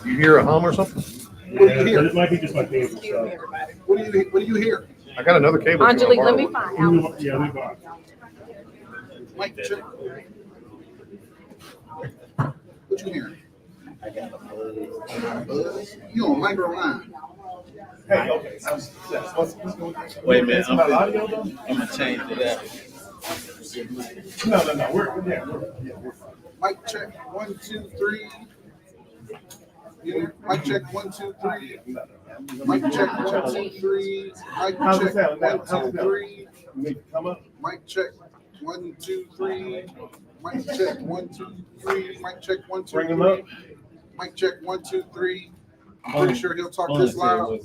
You hear a hum or something? What do you hear? It might be just my cable. So. What do you hear? I got another cable. Angelique, let me find out. Yeah, we bought. Mike, check. What you hearing? You on micro line? Hey, okay. Wait a minute. I'm gonna change to that. No. We're Mic check 1, 2, 3. Mic check 1, 2, 3. Mic check 1, 2, 3. Mic check 1, 2, 3. Come up. Mic check 1, 2, 3. Mic check 1, 2, 3. Mic check 1, 2, 3. Bring him up. Mic check 1, 2, 3. I'm pretty sure he'll talk this loud.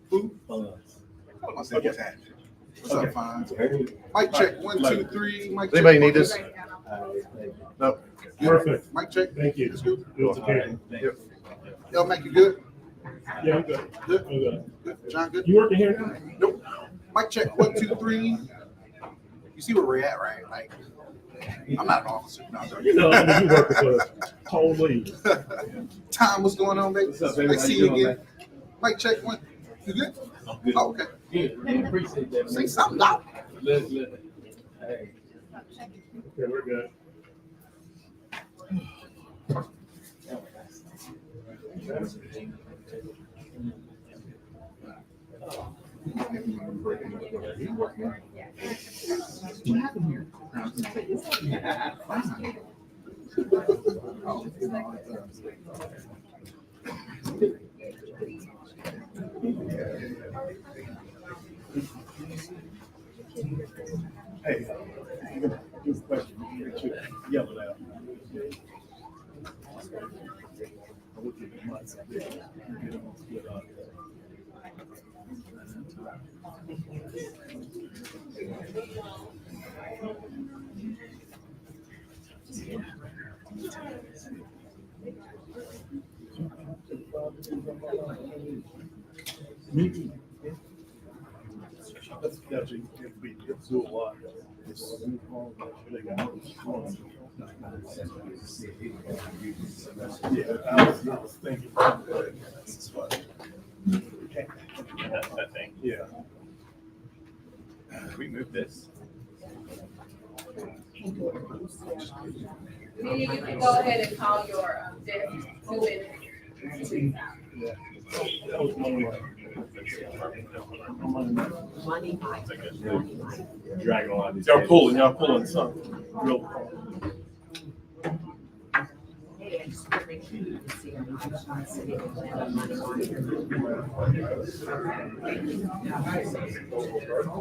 Who? What's up, Fine? Mic check 1, 2, 3. Mic check. Anybody need this? No. Perfect. Mic check. Thank you. It's good. It's okay. Yep. Y'all make you good? Yeah, I'm good. Good. I'm good. Good. John, good? You working here now? Nope. Mic check 1, 2, 3. You see where we're at, right? Like, I'm not an officer. No, You know, you working for whole league. Tom, what's going on, baby? What's up, baby? I see you again. Mic check 1. You good? I'm good. Oh, okay. Yeah, appreciate that. Say something loud. Hey. Okay, we're good. Hey, good question. Yell it out. That's actually it's a lot. Yeah, I was thinking. This is what. That thing. Yeah. We moved this. You can go ahead and call your desk 2 minutes. Yeah. That was one way. Dragging a lot of these. Y'all pulling something real. Is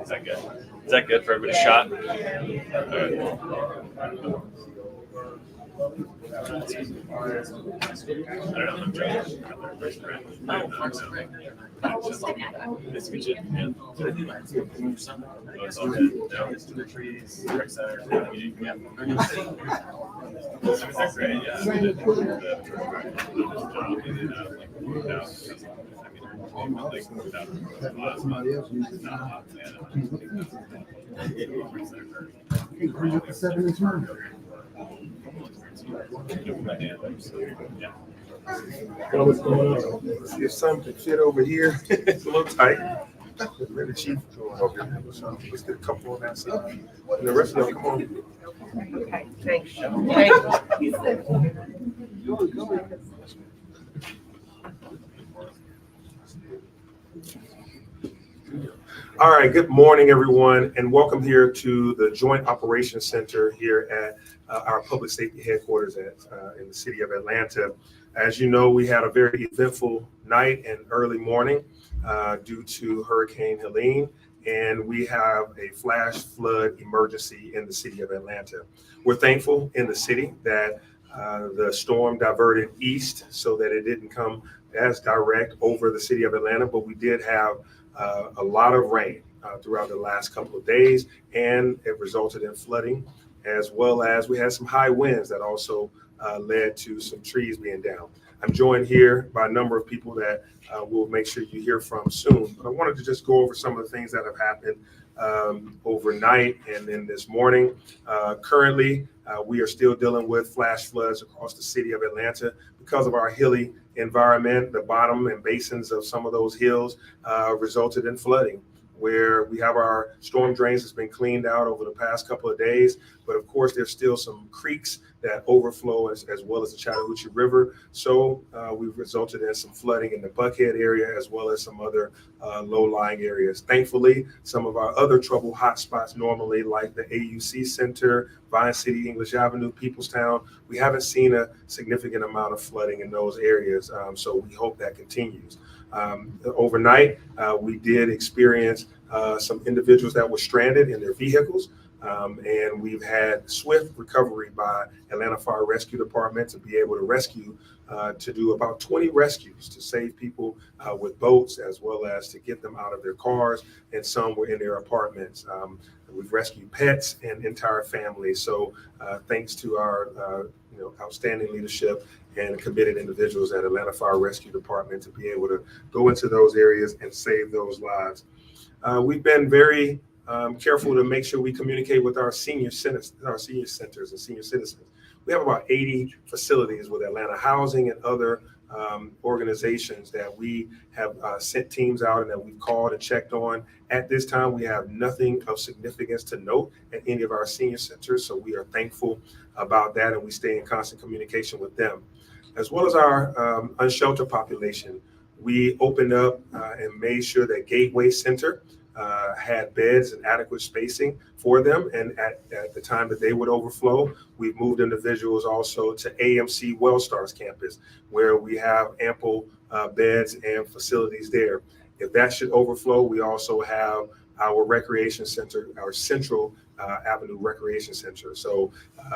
that good? Is that good for everybody's shot? All right. I don't know. I'm trying to Nice to meet you. Yeah. Oh, it's all good. Down to the trees, rec center. Yeah. Is that great? What's going on? If something fit over here, it's a little tight. Maybe chief over here. So let's get a couple on that side. And the rest of them, come on. Okay, thanks. All right, good morning, everyone, and welcome here to the Joint Operations Center here at our public safety headquarters in the city of Atlanta. As you know, we had a very eventful night and early morning due to Hurricane Helene, and we have a flash flood emergency in the city of Atlanta. We're thankful in the city that the storm diverted east so that it didn't come as direct over the city of Atlanta, but we did have a lot of rain throughout the last couple of days, and it resulted in flooding, as well as we had some high winds that also led to some trees being down. I'm joined here by a number of people that we'll make sure you hear from soon, but I wanted to just go over some of the things that have happened overnight and then this morning. Currently, we are still dealing with flash floods across the city of Atlanta because of our hilly environment, the bottom and basins of some of those hills resulted in flooding, where we have our storm drains that's been cleaned out over the past couple of days. But of course, there's still some creeks that overflow as well as the Chattahoochee River. So we've resulted in some flooding in the Buckhead area as well as some other low-lying areas. Thankfully, some of our other trouble hotspots normally, like the AUC Center, Vine City, English Avenue, Peoplestown, we haven't seen a significant amount of flooding in those areas. So we hope that continues. Overnight, we did experience some individuals that were stranded in their vehicles. And we've had swift recovery by Atlanta Fire Rescue Department to be able to rescue, to do about 20 rescues to save people with boats, as well as to get them out of their cars, and some were in their apartments. We've rescued pets and entire families. So thanks to our outstanding leadership and committed individuals at Atlanta Fire Rescue Department to be able to go into those areas and save those lives. We've been very careful to make sure we communicate with our senior centers and senior citizens. We have about 80 facilities with Atlanta Housing and other organizations that we have sent teams out and that we've called and checked on. At this time, we have nothing of significance to note at any of our senior centers, so we are thankful about that, and we stay in constant communication with them. As well as our unsheltered population, we opened up and made sure that Gateway Center had beds and adequate spacing for them. And at the time that they would overflow, we've moved individuals also to AMC Wellstars campus, where we have ample beds and facilities there. If that should overflow, we also have our recreation center, our Central Avenue Recreation Center. So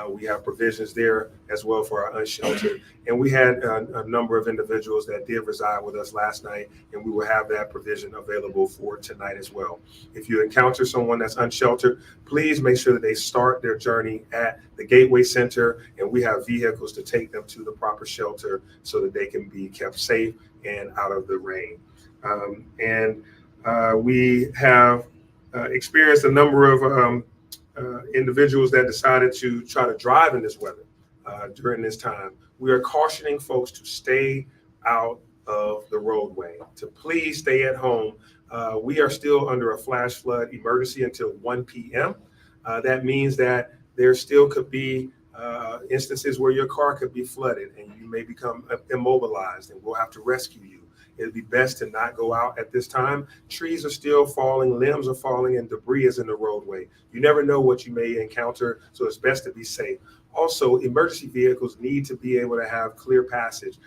we have provisions there as well for our unsheltered. And we had a number of individuals that did reside with us last night, and we will have that provision available for tonight as well. If you encounter someone that's unsheltered, please make sure that they start their journey at the Gateway Center, and we have vehicles to take them to the proper shelter so that they can be kept safe and out of the rain. We have experienced a number of individuals that decided to try to drive in this weather during this time. We are cautioning folks to stay out of the roadway, to please stay at home. We are still under a flash flood emergency until 1 p.m. That means that there still could be instances where your car could be flooded and you may become immobilized, and we'll have to rescue you. It'd be best to not go out at this time. Trees are still falling, limbs are falling, and debris is in the roadway. You never know what you may encounter, so it's best to be safe. Also, emergency vehicles need to be able to have clear passage.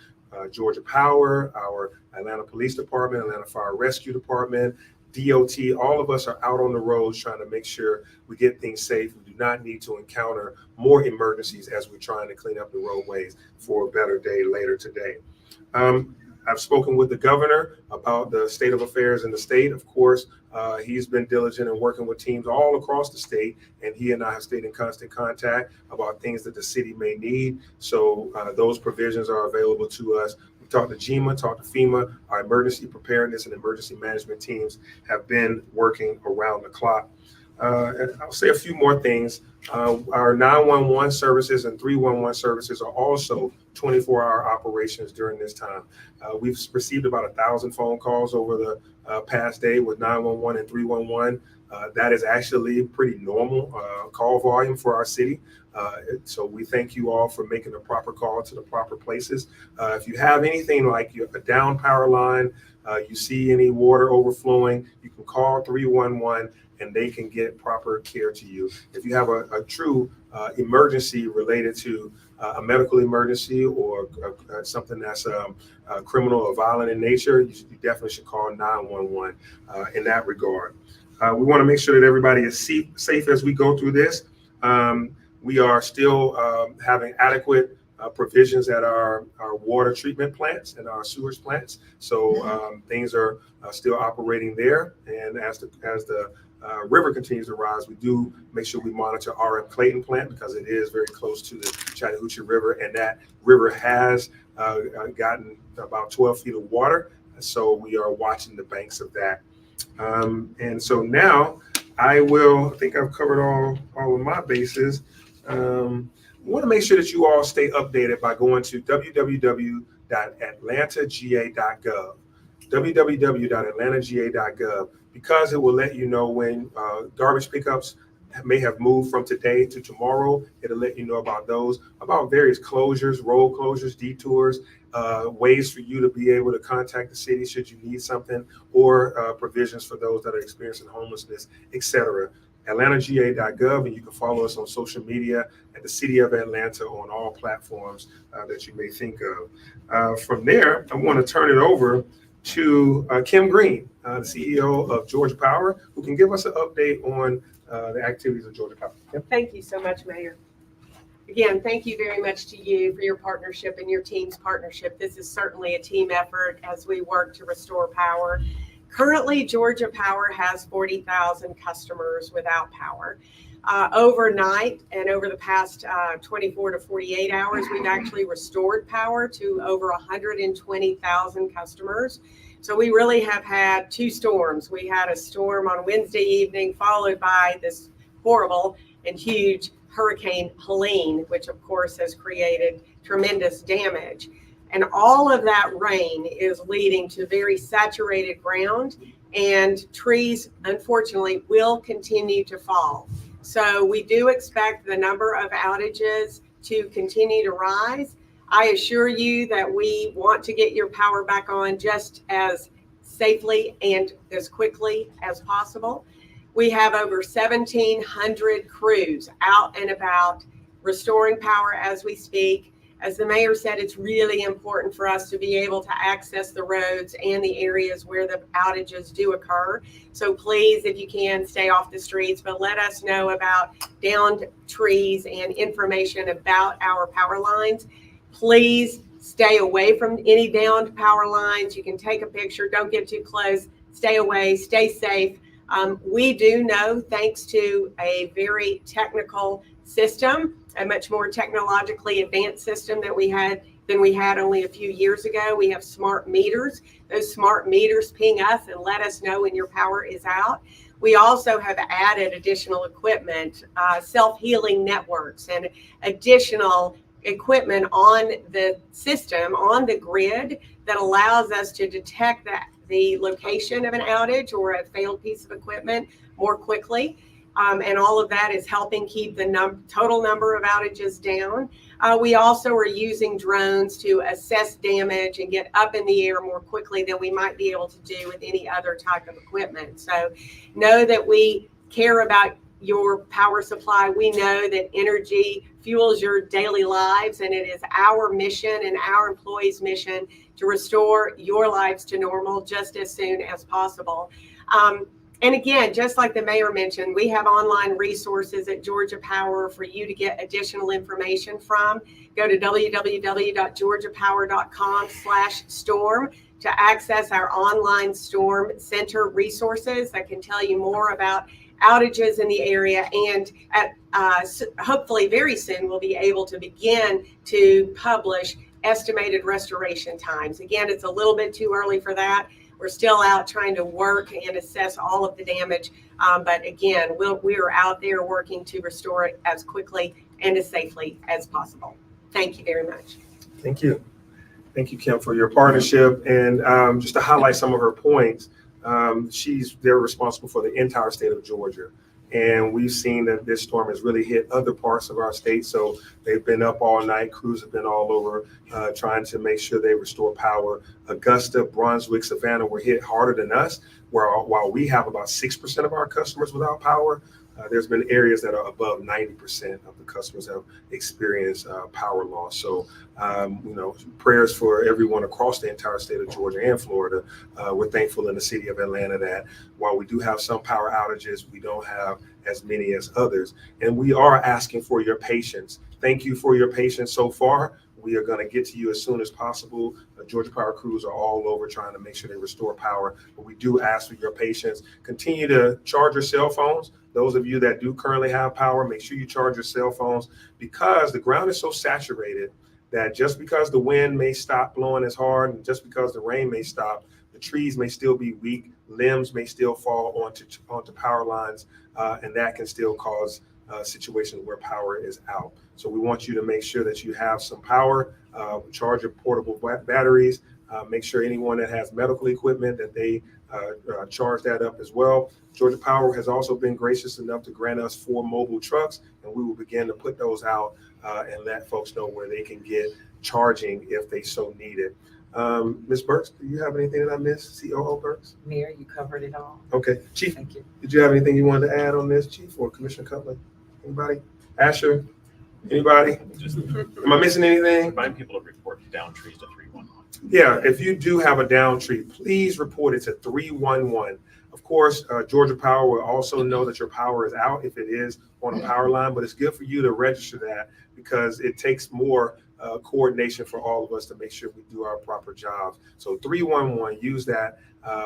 Georgia Power, our Atlanta Police Department, Atlanta Fire Rescue Department, DOT, all of us are out on the roads trying to make sure we get things safe. We do not need to encounter more emergencies as we're trying to clean up the roadways for a better day later today. I've spoken with the governor about the state of affairs in the state. Of course, he's been diligent in working with teams all across the state, and he and I have stayed in constant contact about things that the city may need. So those provisions are available to us. We talked to GEMA, talked to FEMA. Our emergency preparedness and emergency management teams have been working around the clock. I'll say a few more things. Our 911 services and 311 services are also 24-hour operations during this time. We've received about 1,000 phone calls over the past day with 911 and 311. That is actually pretty normal call volume for our city. So we thank you all for making the proper call to the proper places. If you have anything like a down power line, you see any water overflowing, you can call 311 and they can get proper care to you. If you have a true emergency related to a medical emergency or something that's criminal or violent in nature, you definitely should call 911 in that regard. We want to make sure that everybody is safe as we go through this. We are still having adequate provisions at our water treatment plants and our sewage plants. So things are still operating there. And as the river continues to rise, we do make sure we monitor RM Clayton plant because it is very close to the Chattahoochee River, and that river has gotten about 12 feet of water. So we are watching the banks of that. And so now I think I've covered all of my bases. I want to make sure that you all stay updated by going to www.atlanta www.atlantagaga.gov, www.atlantagaga.gov, because it will let you know when garbage pickups may have moved from today to tomorrow. It'll let you know about those, about various closures, road closures, detours, ways for you to be able to contact the city should you need something, or provisions for those that are experiencing homelessness, etc. AtlantaGA.gov, and you can follow us on social media at the City of Atlanta on all platforms that you may think of. From there, I want to turn it over to Kim Green, the CEO of Georgia Power, who can give us an update on the activities of Georgia Power. Kim? Thank you so much, Mayor. Again, thank you very much to you for your partnership and your team's partnership. This is certainly a team effort as we work to restore power. Currently, Georgia Power has 40,000 customers without power. Overnight and over the past 24 to 48 hours, we've actually restored power to over 120,000 customers. So we really have had two storms. We had a storm on Wednesday evening, followed by this horrible and huge Hurricane Helene, which of course has created tremendous damage. And all of that rain is leading to very saturated ground, and trees, unfortunately, will continue to fall. So we do expect the number of outages to continue to rise. I assure you that we want to get your power back on just as safely and as quickly as possible. We have over 1,700 crews out and about restoring power as we speak. As the mayor said, it's really important for us to be able to access the roads and the areas where the outages do occur. So please, if you can, stay off the streets, but let us know about downed trees and information about our power lines. Please stay away from any downed power lines. You can take a picture, don't get too close, stay away, stay safe. We do know, thanks to a very technical system, a much more technologically advanced system that we had only a few years ago. We have smart meters. Those smart meters ping us and let us know when your power is out. We also have added additional equipment, self-healing networks, and additional equipment on the system, on the grid, that allows us to detect the location of an outage or a failed piece of equipment more quickly. And all of that is helping keep the total number of outages down. We also are using drones to assess damage and get up in the air more quickly than we might be able to do with any other type of equipment. So know that we care about your power supply. We know that energy fuels your daily lives, and it is our mission and our employees' mission to restore your lives to normal just as soon as possible. And again, just like the mayor mentioned, we have online resources at Georgia Power for you to get additional information from. Go to www.georgiapower.com/storm to access our online storm center resources that can tell you more about outages in the area. And hopefully very soon we'll be able to begin to publish estimated restoration times. Again, it's a little bit too early for that. We're still out trying to work and assess all of the damage. But again, we are out there working to restore it as quickly and as safely as possible. Thank you very much. Thank you. Thank you, Kim, for your partnership. And just to highlight some of her points, they're responsible for the entire state of Georgia. And we've seen that this storm has really hit other parts of our state. So they've been up all night. Crews have been all over trying to make sure they restore power. Augusta, Brunswick, Savannah were hit harder than us, while we have about 6% of our customers without power. There's been areas that are above 90% of the customers have experienced power loss. So, prayers for everyone across the entire state of Georgia and Florida. We're thankful in the city of Atlanta that while we do have some power outages, we don't have as many as others. And we are asking for your patience. Thank you for your patience so far. We are going to get to you as soon as possible. Georgia Power crews are all over trying to make sure they restore power. But we do ask for your patience. Continue to charge your cell phones. Those of you that do currently have power, make sure you charge your cell phones, because the ground is so saturated that just because the wind may stop blowing as hard and just because the rain may stop, the trees may still be weak, limbs may still fall onto power lines, and that can still cause situations where power is out. So we want you to make sure that you have some power charge your portable batteries. Make sure anyone that has medical equipment that they charge that up as well. Georgia Power has also been gracious enough to grant us 4 mobile trucks, and we will begin to put those out and let folks know where they can get charging if they so need it. Ms. Burks, do you have anything that I missed? COO Burks? Mayor, you covered it all. Okay. Chief, Thank you. did you have anything you wanted to add on this, Chief, or Commissioner Cutler? Anybody? Asher? Anybody? Just Am I missing anything? remind people to report down trees to 311. Yeah, if you do have a down tree, please report it to 311. Of course, Georgia Power will also know that your power is out if it is on a power line, but it's good for you to register that because it takes more coordination for all of us to make sure we do our proper jobs. So 311, use that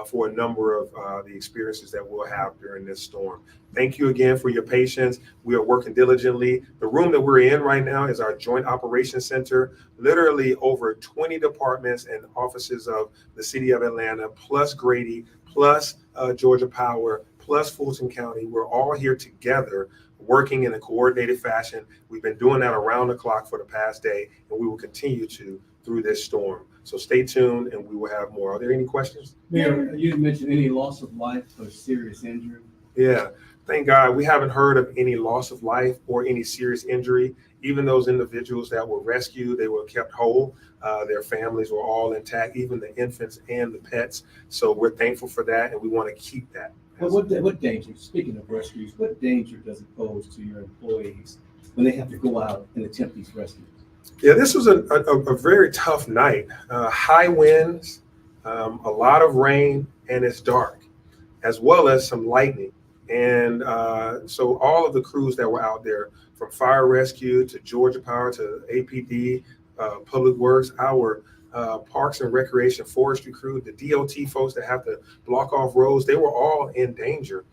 for a number of the experiences that we'll have during this storm. Thank you again for your patience. We are working diligently. The room that we're in right now is our Joint Operations Center. Literally over 20 departments and offices of the city of Atlanta, plus Grady, plus Georgia Power, plus Fulton County. We're all here together working in a coordinated fashion. We've been doing that around the clock for the past day, and we will continue to through this storm. So stay tuned and we will have more. Are there any questions? Mayor, you mentioned any loss of life or serious injury? Yeah, thank God we haven't heard of any loss of life or any serious injury. Even those individuals that were rescued, they were kept whole. Their families were all intact, even the infants and the pets. So we're thankful for that, and we want to keep that. Well, what danger, speaking of rescues, what danger does it pose to your employees when they have to go out and attempt these rescues? Yeah, this was a very tough night. High winds, a lot of rain, and it's dark, as well as some lightning. And so all of the crews that were out there, from fire rescue to Georgia Power to APD, Public Works, our Parks and Recreation Forestry crew, the DOT folks that have to block off roads, they were all in danger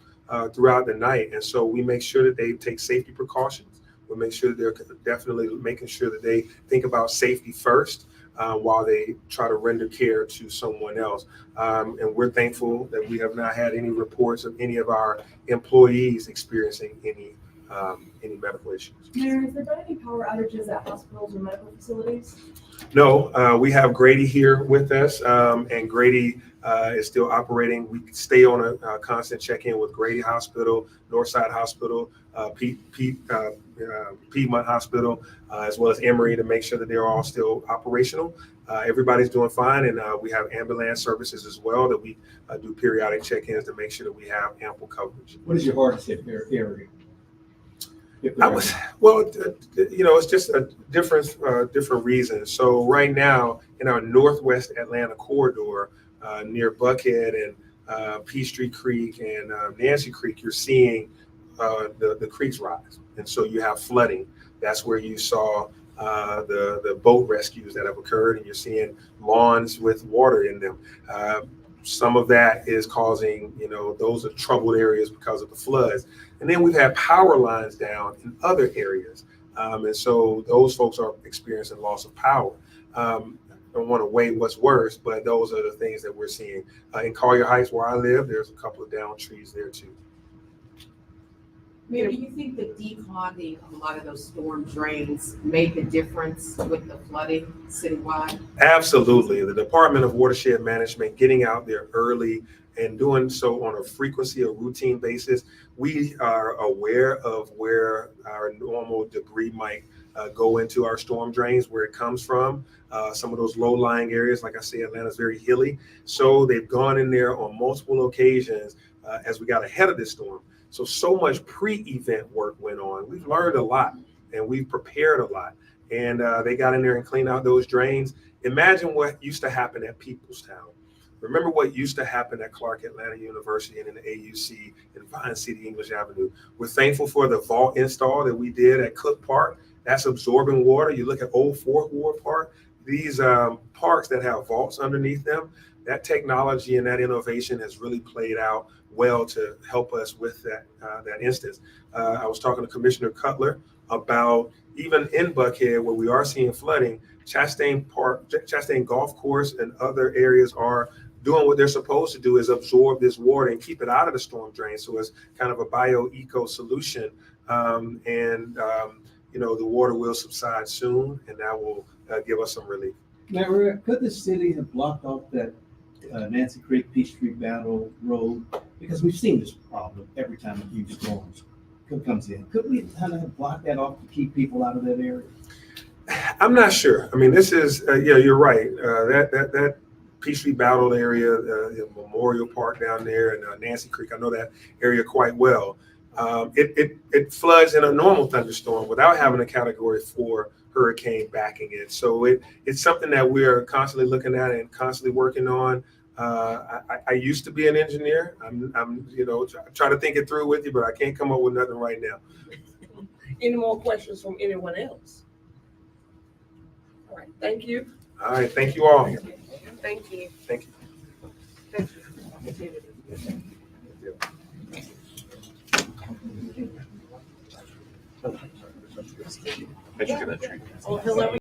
throughout the night. And so we make sure that they take safety precautions. We make sure that they're definitely making sure that they think about safety first while they try to render care to someone else. And we're thankful that we have not had any reports of any of our employees experiencing any medical issues. Mayor, has there been any power outages at hospitals or medical facilities? No, we have Grady here with us, and Grady is still operating. We stay on a constant check-in with Grady Hospital, Northside Hospital, Piedmont Hospital, as well as Emory, to make sure that they're all still operational. Everybody's doing fine, and we have ambulance services as well that we do periodic check-ins to make sure that we have ample coverage. What is your hardest hit area? It's just a different reasons. So right now in our Northwest Atlanta corridor, near Buckhead and Peachtree Creek and Nancy Creek, you're seeing the creeks rise, and so you have flooding. That's where you saw the boat rescues that have occurred, and you're seeing lawns with water in them. Some of that is causing, those are troubled areas because of the floods. And then we've had power lines down in other areas. And so those folks are experiencing loss of power. I don't want to weigh what's worse, but those are the things that we're seeing. In Collier Heights, where I live, there's a couple of down trees there too. Mayor, do you think the declogging of a lot of those storm drains made the difference with the flooding citywide? Absolutely. The Department of Watershed Management getting out there early and doing so on a frequency or routine basis. We are aware of where our normal debris might go into our storm drains, where it comes from. Some of those low-lying areas, like I say, Atlanta's very hilly. So they've gone in there on multiple occasions as we got ahead of this storm. So much pre-event work went on. We've learned a lot and we've prepared a lot. And they got in there and cleaned out those drains. Imagine what used to happen at Peoplestown. Remember what used to happen at Clark Atlanta University and in the AUC in Vine City, English Avenue. We're thankful for the vault install that we did at Cook Park. That's absorbing water. You look at Old Fourth Ward Park, these parks that have vaults underneath them, that technology and that innovation has really played out well to help us with that instance. I was talking to Commissioner Cutler about even in Buckhead, where we are seeing flooding, Chastain Park, Chastain Golf Course and other areas are doing what they're supposed to do, is absorb this water and keep it out of the storm drain. So it's kind of a bio-eco solution. The water will subside soon, and that will give us some relief. Mayor, could the city have blocked off that Nancy Creek Peachtree Battle Road? Because we've seen this problem every time a huge storm comes in. Could we kind of have blocked that off to keep people out of that area? I'm not sure. I mean, this is, yeah, you're right. That Peachtree Battle area, Memorial Park down there, and Nancy Creek, I know that area quite well. It floods in a normal thunderstorm without having a Category 4 hurricane backing it. So it's something that we are constantly looking at and constantly working on. I used to be an engineer. I'm try to think it through with you, but I can't come up with nothing right now. Any more questions from anyone else? All right, thank you. All right, thank you all. Thank you. Thank you. Thank you. Thank you for that treat. Oh, hello.